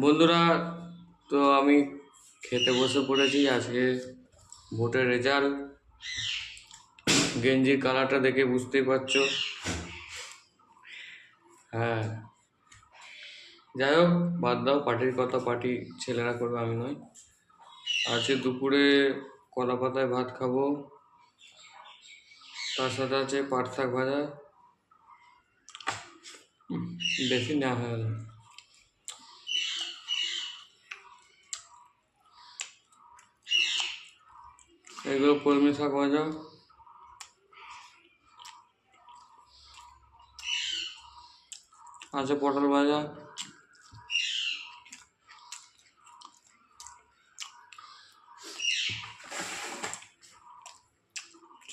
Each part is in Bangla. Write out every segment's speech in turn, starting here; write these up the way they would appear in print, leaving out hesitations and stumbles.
বন্ধুরা, তো আমি খেতে বসে পড়েছি। আজকে ভোটের রেজাল্ট, গেঞ্জির কালারটা দেখে বুঝতেই পারছো। হ্যাঁ, যাই হোক, বাদ দাও, পার্টির কথা পার্টি ছেলেরা করবে, আমি নয়। আজকে দুপুরে কলা পাতায় ভাত খাবো, তার সাথে আছে পাট শাক ভাজা। বেশি না হয়ে গেল। এগুলো কলমি শাক ভাজা, আছে পটল ভাজা,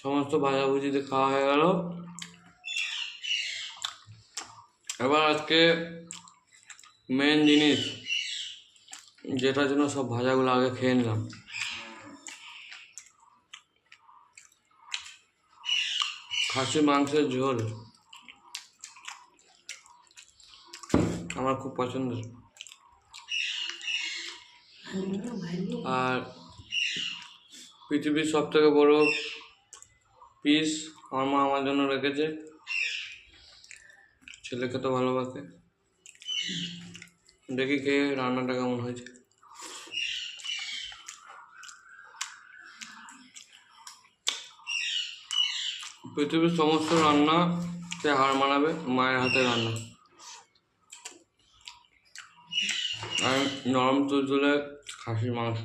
সমস্ত ভাজাভুজিতে খাওয়া হয়ে গেল। এবার আজকে মেন জিনিস, যেটার জন্য সব ভাজাগুলো আগে খেয়ে নিলাম। খাসির মাংসের ঝোল আমার খুব পছন্দের। আর পৃথিবীর সব থেকে বড় পিস আমার মা আমার জন্য রেখেছে। ছেলে খেতে ভালোবাসে। দেখি খেয়ে রান্নাটা কেমন হয়েছে। পৃথিবীর সমস্ত রান্না সে হার মানাবে মায়ের হাতে রান্না। আর নরম তুলতুলে খাসির মাংস।